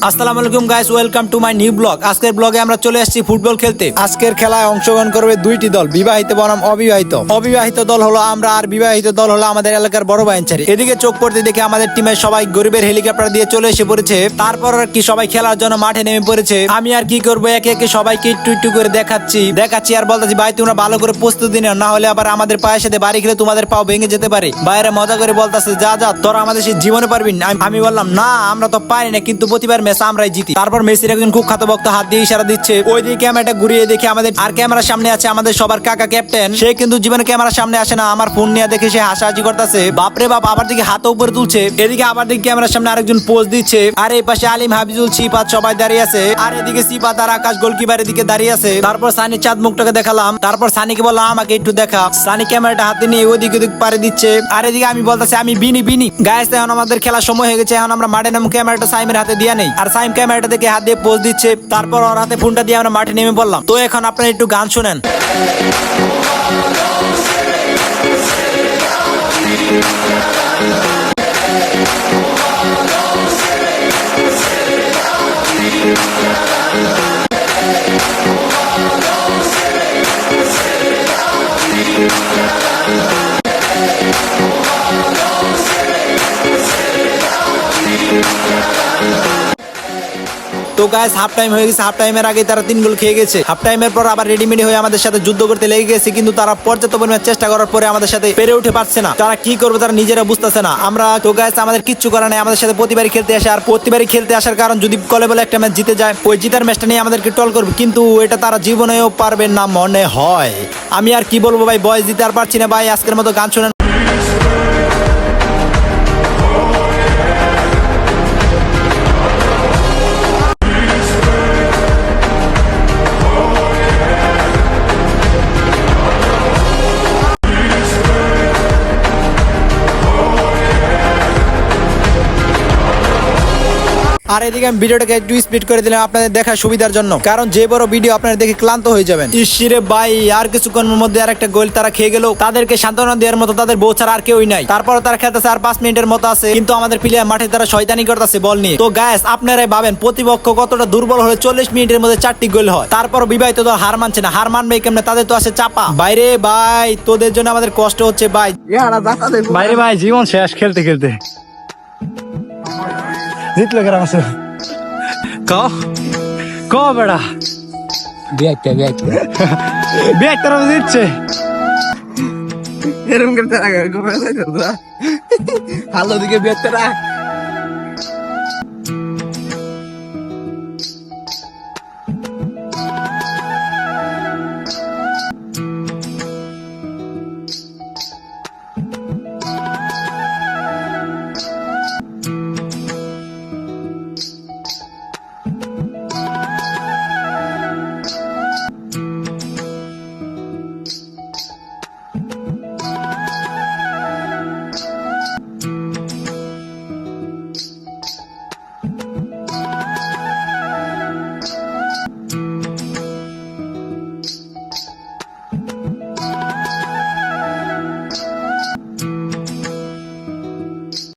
আসসালামু আলাইকুম guys, welcome to my new blog. আজকের ব্লগে আমরা চলে আসছি ফুটবল খেলতে। আজকের খেলায় অংশগ্রহণ করবে দুইটি দল, বিবাহিত বনাম অবিবাহিত। অবিবাহিত দল হলো আমরা আর বিবাহিত দল হলো আমাদের এলাকার বড় ভাইঞ্চারি। এদিকে চোখ পড়তে দেখে আমাদের টিমের সবাই গরিবের হেলিকপ্টার দিয়ে চলে এসে পড়েছে। তারপর আর কি সবাই খেলার জন্য মাঠে নেমে পড়েছে। আমি আর কি করবো, একে একে সবাইকে একটু একটু করে দেখাচ্ছি আর বলতেছি, ভাই তোমরা ভালো করে প্রস্তুতি নাও, না হলে আবার আমাদের পায়ের সাথে বাড়ি খেলে তোমাদের পাও ভেঙে যেতে পারে। বাইরে মজা করে বলতেছে, যা যা তোরা আমাদের সেই জীবনে পারবি না। আমি বললাম না, আমরা তো পারি না, কিন্তু প্রতিবার ম্যাচ আমরাই জিতি। তারপর মেসির একজন খুব খাতভক্ত হাত দিয়ে ইশারা দিচ্ছে। ওইদিকে ক্যামেরাটা ঘুরিয়ে দেখে আমাদের আর ক্যামেরার সামনে আছে আমাদের সবার কাকা ক্যাপ্টেন। সে কিন্তু জীবনে ক্যামেরার সামনে আসে না। আমার ফোন নিয়ে দেখে সে হাসাহাসি করতেছে, বাপরে বাপ। আবার দিকে হাত উপরে তুলছে, এদিকে আবার দিকে ক্যামেরার সামনে আরেকজন পোজ দিচ্ছে। আর এই পাশে আলিম, হাফিজুল, সিফাত সবাই দাঁড়িয়ে আছে। আর এদিকে সিফাত আর আকাশ গোলকিপারের দিকে দাঁড়িয়ে আছে। তারপর সানি চাঁদ মুখটাকে দেখালাম। তারপর সানিকে বললাম আমাকে একটু দেখা। সানি ক্যামেরাটা হাতে নিয়ে ওদিকে ওদিক পারে দিচ্ছে। আর এদিকে আমি বলতেছি আমি বিনি গাইস। এখন আমাদের খেলার সময় হয়ে গেছে। এখন আমরা মাঠে নামে ক্যামেরাটা সাইমের হাতে দিয়ে নেই। আর সাইম ক্যামেরাটা দেখে হাত দিয়ে পোজ দিচ্ছে। তারপর ওর হাতে ফোনটা দিয়ে আমরা মাঠে নেমে পড়লাম। তো এখন আপনারা একটু গান শুনেন। তো গাইস, হাফ টাইম হয়ে গেছে। হাফ টাইমের আগে তারা 3 গোল খেয়ে গেছে। হাফ টাইমের পর আবার রেডিমেডি হয়ে আমাদের সাথে যুদ্ধ করতে লেগে গেছে, কিন্তু তারা পর্যাপ্ত পরিমাণ চেষ্টা করার পরে আমাদের সাথে পেরে উঠে পারছে না। তারা কি করবে তারা নিজেরা বুঝতেছে না। আমরা তো গাইস আমাদের কিচ্ছু করার নাই, আমাদের সাথে প্রতিবারই খেলতে আসে। আর প্রতিবারই খেলতে আসার কারণ, যদি কলে বলে একটা ম্যাচ জিতে যায়, ওই জিতার ম্যাচটা নিয়ে আমাদেরকে টল করবে, কিন্তু এটা তারা জীবনেও পারবে না মনে হয়। আমি আর কি বলবো ভাই, বয়স দিতে আর পারছি না ভাই। আজকের মতো গান শুনেন। আর এদিকে আমি ভিডিওটাকে একটু স্পিড করে দিলাম আপনাদের দেখার সুবিধার জন্য, কারণ যে বড় ভিডিও আপনারা দেখে ক্লান্ত হয়ে যাবেন। ইসিরে ভাই, আর কিছুক্ষণের মধ্যে আর একটা গোল তারা খেয়ে গেল। তাদেরকে সান্ত্বনা দেওয়ার মতো তাদের বউ ছাড়া আর কেউই নাই। তারপর তারা খেলতেছে আর 5 মিনিটের মতো আছে, কিন্তু আমাদের প্লেয়ার মাঠে তারা শয়তানি করতেছে বল নিয়ে। তো গাইস, আপনারাই ভাবেন প্রতিপক্ষ কতটা দুর্বল হলে 40 মিনিটের মধ্যে 4টি গোল হয়। তারপর বিবাহিত দল হার মানছে না। হার মানবে কেমনে? তাদের তো আছে চাপা। বাইরে ভাই, তোদের জন্য আমাদের কষ্ট হচ্ছে ভাই। বাইরে ভাই, জীবন শেষ খেলতে খেলতে। জিতলো গ্রাম আছে ক বেড়া বিয়ার দিচ্ছে এরকম করতে ভালো দিকে বেরতে রাখ।